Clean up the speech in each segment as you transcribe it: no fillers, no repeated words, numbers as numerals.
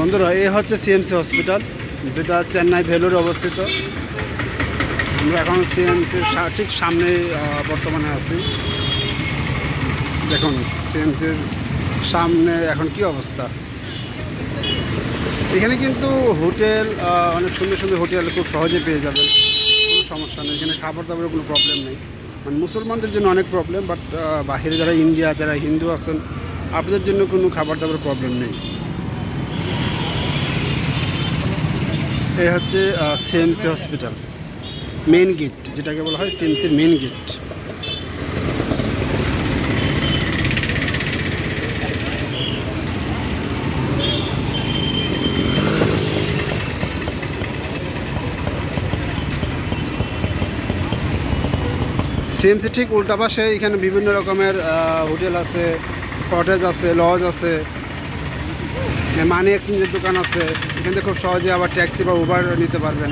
বন্ধুরা, এই হচ্ছে সিএমসি হসপিটাল, যেটা চেন্নাই ভেলোরে অবস্থিত। আমরা এখন সিএমসির ঠিক সামনে বর্তমানে আছি। দেখুন সিএমসির সামনে এখন কি অবস্থা। এখানে কিন্তু হোটেল, অনেক সুন্দর সুন্দর হোটেল খুব সহজে পেয়ে যাবেন, কোনো সমস্যা নেই। এখানে খাবার দাবারের কোনো প্রবলেম নেই। মানে মুসলমানদের জন্য অনেক প্রবলেম, বাট বাহিরে যারা ইন্ডিয়া, যারা হিন্দু আছেন, আপনাদের জন্য কোনো খাবার দাবারের প্রবলেম নেই। এই হচ্ছে সিএমসি হসপিটাল মেন গেট, যেটাকে বলা হয় সিএমসির মেন গেট। সিএমসি ঠিক উল্টা পাশে এখানে বিভিন্ন রকমের হোটেল আছে, কটেজ আছে, লজ আছে, মানি এক্সচেঞ্জের দোকান আছে। এখান থেকে খুব সহজে আবার ট্যাক্সি বা উবার নিতে পারবেন।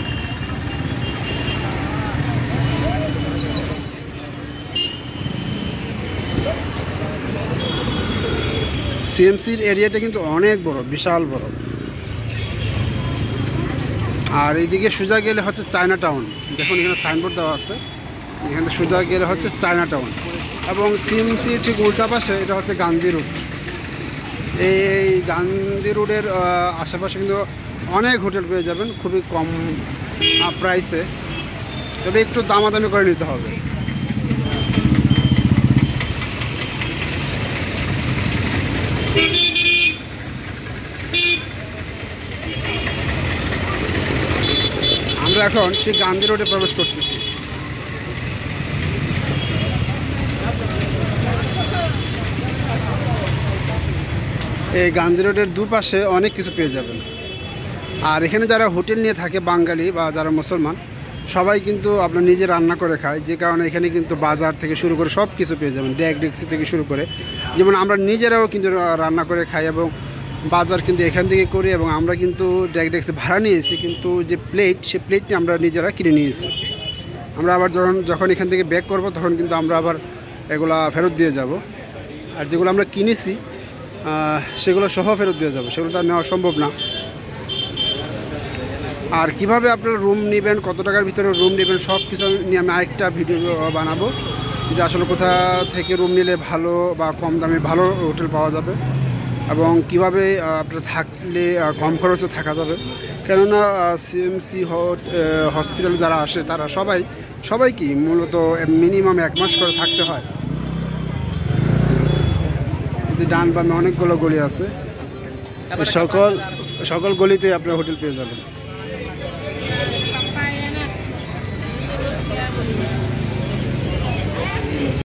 সিএমসির এরিয়াটা কিন্তু অনেক বড়, বিশাল বড়। আর এইদিকে সোজা গেলে হচ্ছে চায়না টাউন। দেখুন এখানে সাইনবোর্ড দেওয়া আছে, এখানে সোজা গেলে হচ্ছে চায়না টাউন। এবং সিএমসি ঠিক উল্টা পাশে এটা হচ্ছে গান্ধী রুট। এই গান্ধী রোডের আশেপাশে কিন্তু অনেক হোটেল পেয়ে যাবেন খুবই কম প্রাইসে, তবে একটু দামাদামি করে নিতে হবে। আমরা এখন ঠিক গান্ধী রোডে প্রবেশ করতেছি। এই গান্ধী রোডের দুপাশে অনেক কিছু পেয়ে যাবেন। আর এখানে যারা হোটেল নিয়ে থাকে, বাঙালি বা যারা মুসলমান, সবাই কিন্তু আপনার নিজে রান্না করে খায়, যে কারণে এখানে কিন্তু বাজার থেকে শুরু করে সব কিছু পেয়ে যাবেন, ডেকসি থেকে শুরু করে। যেমন আমরা নিজেরাও কিন্তু রান্না করে খাই এবং বাজার কিন্তু এখান থেকে করি। এবং আমরা কিন্তু ডেকসি ভাড়া নিয়েছি, কিন্তু যে প্লেট, সেই প্লেটটি আমরা নিজেরা কিনে নিয়েছি। আমরা আবার যখন এখান থেকে ব্যাক করব, তখন কিন্তু আমরা আবার এগুলা ফেরত দিয়ে যাব। আর যেগুলো আমরা কিনেছি সেগুলো সহ ফেরত দিয়ে যাবে, সেগুলো তো আর নেওয়া সম্ভব না। আর কিভাবে আপনারা রুম নেবেন, কত টাকার ভিতরে রুম নেবেন, সব কিছু নিয়ে আমি আরেকটা ভিডিও বানাবো, যে আসলে কোথা থেকে রুম নিলে ভালো বা কম দামে ভালো হোটেল পাওয়া যাবে, এবং কিভাবে আপনারা থাকলে কম খরচে থাকা যাবে। কেননা সিএমসি হসপিটালে যারা আসে তারা সবাই কি মূলত মিনিমাম 1 মাস করে থাকতে হয়। যে ডান বামে অনেকগুলো গলি আছে, সকল গলিতে আপনার হোটেল পেয়ে যাবেন।